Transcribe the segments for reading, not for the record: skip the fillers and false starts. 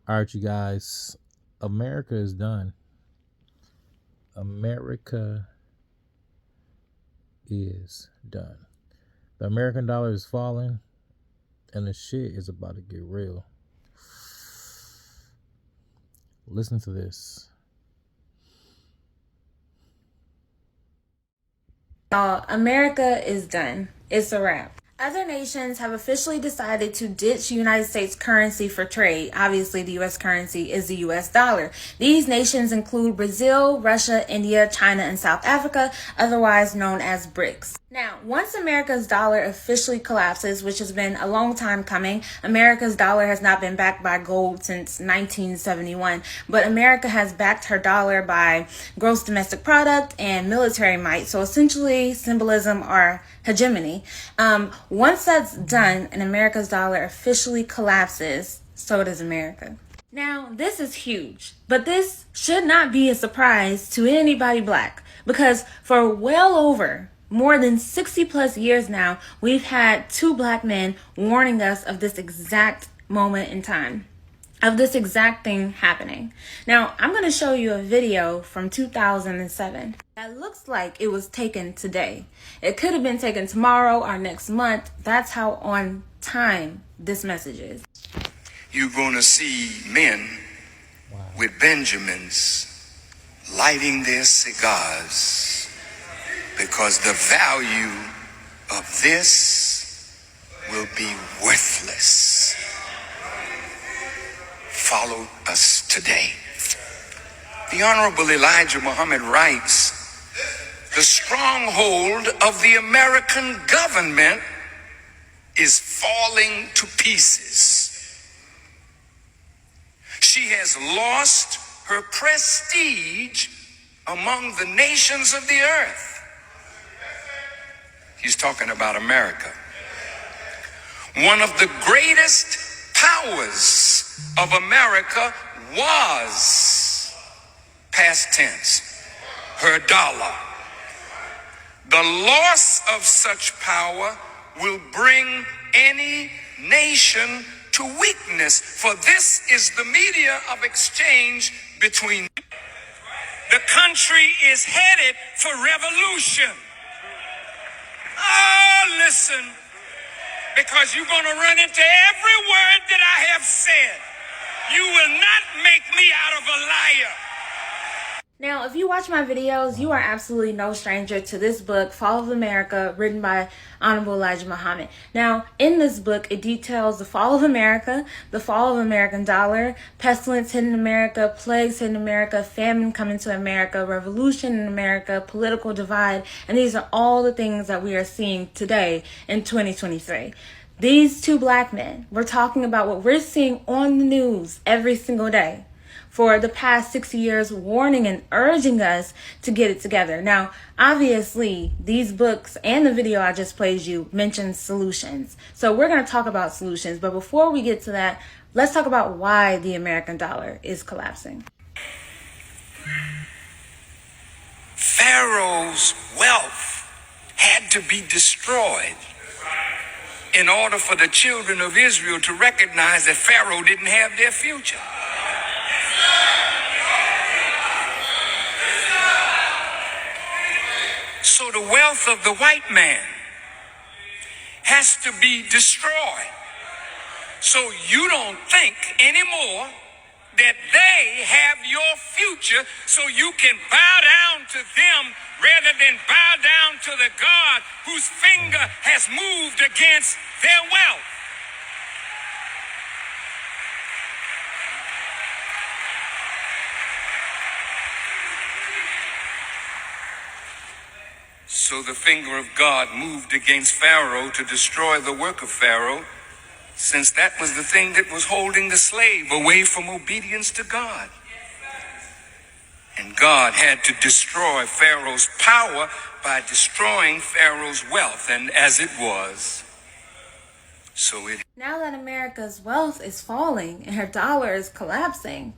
All right, you guys. America is done. America is done. The American dollar is falling, and the shit is about to get real. Listen to this. America is done. It's a wrap. Other nations have officially decided to ditch United States currency for trade. Obviously, the U.S. currency is the U.S. dollar. These nations include Brazil, Russia, India, China, and South Africa, otherwise known as BRICS. Now, once America's dollar officially collapses, which has been a long time coming, America's dollar has not been backed by gold since 1971, but America has backed her dollar by gross domestic product and military might. So essentially, symbolism or hegemony. Once that's done and America's dollar officially collapses, so does America. Now, this is huge, but this should not be a surprise to anybody black because for well over more than 60 plus years now, we've had two black men warning us of this exact moment in time, of this exact thing happening. Now, I'm going to show you a video from 2007 that looks like it was taken today. It could have been taken tomorrow or next month. That's how on time this message is. You're going to see men with Benjamins lighting their cigars because the value of this will be worthless. Follow us today. The Honorable Elijah Muhammad writes, the stronghold of the American government is falling to pieces. She has lost her prestige among the nations of the earth. He's talking about America. One of the greatest powers of America was, past tense, her dollar. The loss of such power will bring any nation to weakness, for this is the media of exchange between. The country is headed for revolution. Oh, listen, because you're going to run into every word that I have said. You will not make me out of a liar. Now, if you watch my videos, you are absolutely no stranger to this book, Fall of America, written by Honorable Elijah Muhammad. Now, in this book, it details the fall of America, the fall of American dollar, pestilence hitting America, plagues hitting America, famine coming to America, revolution in America, political divide, and these are all the things that we are seeing today in 2023. These two black men, we're talking about what we're seeing on the news every single day for the past 60 years, warning and urging us to get it together. Now, obviously, these books and the video I just played you mention solutions. So we're going to talk about solutions. But before we get to that, let's talk about why the American dollar is collapsing. Pharaoh's wealth had to be destroyed in order for the children of Israel to recognize that Pharaoh didn't have their future. So the wealth of the white man has to be destroyed. So you don't think anymore that they have your future, so you can bow down to them rather than bow down to the God whose finger has moved against their wealth. So the finger of God moved against Pharaoh to destroy the work of Pharaoh, since that was the thing that was holding the slave away from obedience to God. And God had to destroy Pharaoh's power by destroying Pharaoh's wealth, and as it was, so it. Now that America's wealth is falling and her dollar is collapsing,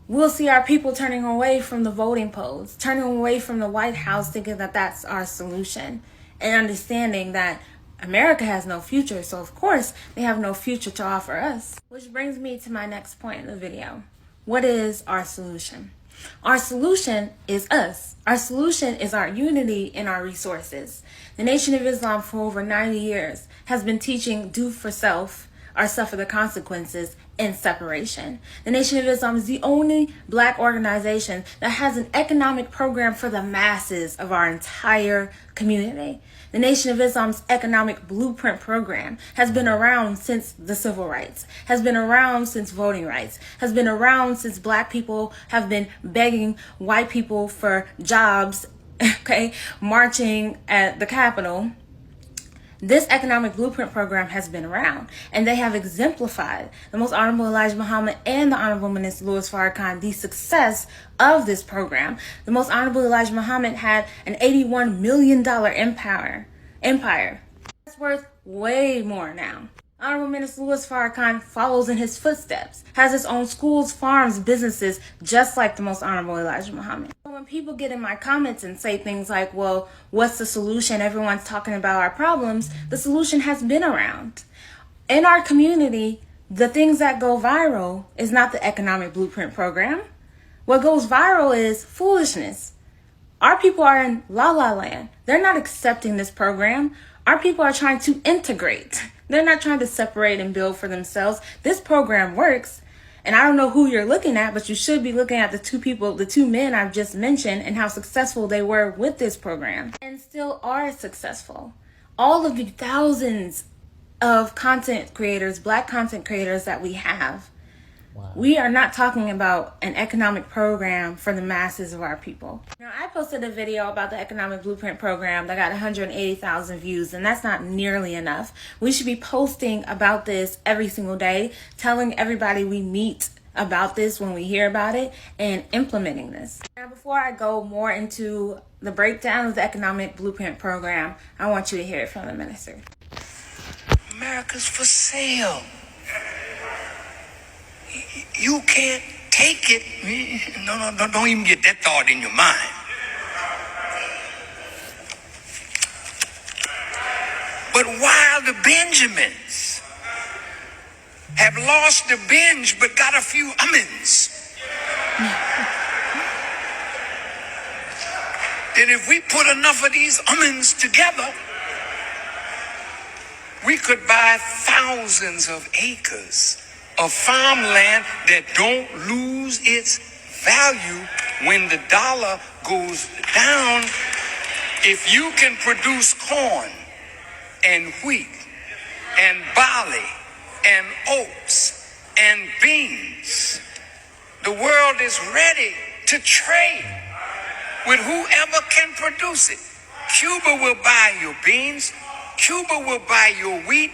we'll see our people turning away from the voting polls, turning away from the White House, thinking that that's our solution, and understanding that America has no future, so of course they have no future to offer us. Which brings me to my next point in the video. What is our solution? Our solution is us. Our solution is our unity and our resources. The Nation of Islam for over 90 years has been teaching do for self or suffer the consequences in separation. The Nation of Islam is the only black organization that has an economic program for the masses of our entire community. The Nation of Islam's economic blueprint program has been around since the civil rights, has been around since voting rights, has been around since black people have been begging white people for jobs, okay, marching at the Capitol. This economic blueprint program has been around, and they have exemplified, the Most Honorable Elijah Muhammad and the Honorable Minister Louis Farrakhan, the success of this program. The Most Honorable Elijah Muhammad had an $81 million empire. That's worth way more now. Honorable Minister Louis Farrakhan follows in his footsteps, has his own schools, farms, businesses, just like the Most Honorable Elijah Muhammad. When people get in my comments and say things like, well, what's the solution? Everyone's talking about our problems. The solution has been around. In our community, the things that go viral is not the economic blueprint program. What goes viral is foolishness. Our people are in la la land. They're not accepting this program. Our people are trying to integrate. They're not trying to separate and build for themselves. This program works. And I don't know who you're looking at, but you should be looking at the two men I've just mentioned and how successful they were with this program and still are successful. All of the thousands of content creators, black content creators that we have, wow. We are not talking about an economic program for the masses of our people. Now, I posted a video about the economic blueprint program that got 180,000 views, and that's not nearly enough. We should be posting about this every single day, telling everybody we meet about this when we hear about it, and implementing this. Now, before I go more into the breakdown of the economic blueprint program, I want you to hear it from the minister. America's for sale. You can't take it. No, don't even get that thought in your mind. But while the Benjamins have lost the binge but got a few almonds, then if we put enough of these almonds together, we could buy thousands of acres of farmland that don't lose its value when the dollar goes down. If you can produce corn and wheat and barley and oats and beans, the world is ready to trade with whoever can produce it. Cuba will buy your beans. Cuba will buy your wheat.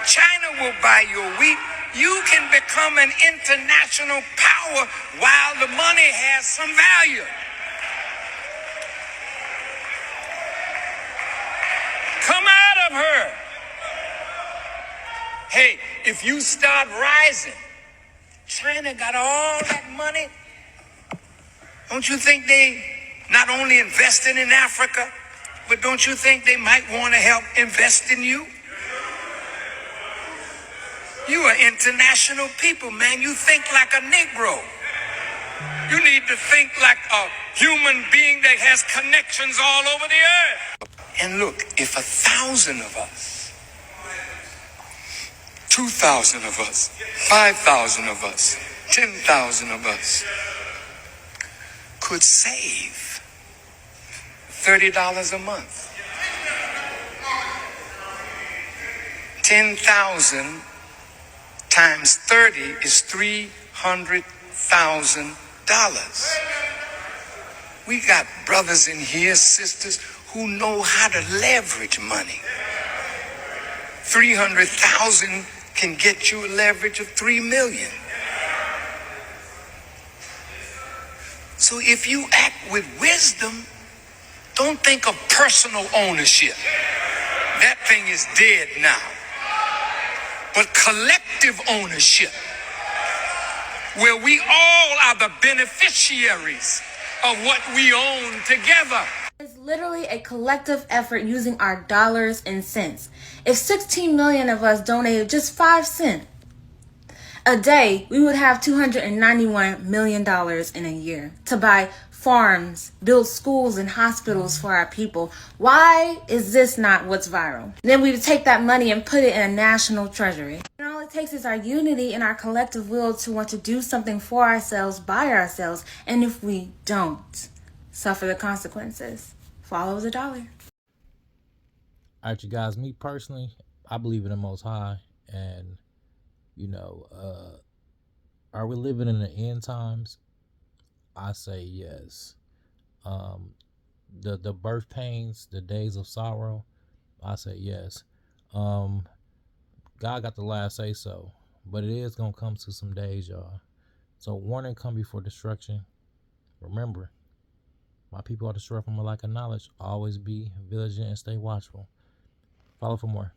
China will buy your wheat. You can become an international power while the money has some value. Come out of her. Hey, if you start rising, China got all that money. Don't you think they not only invested in Africa, but don't you think they might want to help invest in you? You are international people, man. You think like a Negro. You need to think like a human being that has connections all over the earth. And look, if 1,000 of us, 2,000 of us, 5,000 of us, 10,000 of us could save $30 a month, 10,000 times 30 is $300,000. We got brothers in here, sisters, who know how to leverage money. 300,000 can get you a leverage of 3 million. So if you act with wisdom, don't think of personal ownership. That thing is dead now. But collective ownership, where we all are the beneficiaries of what we own together. Ms. literally a collective effort using our dollars and cents. If 16 million of us donated just 5 cents a day, we would have $291 million in a year to buy farms, build schools and hospitals for our people. Why is this not what's viral? Then we would take that money and put it in a national treasury. And all it takes is our unity and our collective will to want to do something for ourselves, by ourselves. And if we don't, suffer the consequences. Follow the dollar. All right, you guys, me personally, I believe in the Most High. And, you know, are we living in the end times? I say yes. The birth pains, the days of sorrow, I say yes. God got the last say so, but it is gonna come to some days, y'all. So warning come before destruction. Remember, my people are destroyed from a lack of knowledge. Always be vigilant and stay watchful. Follow for more.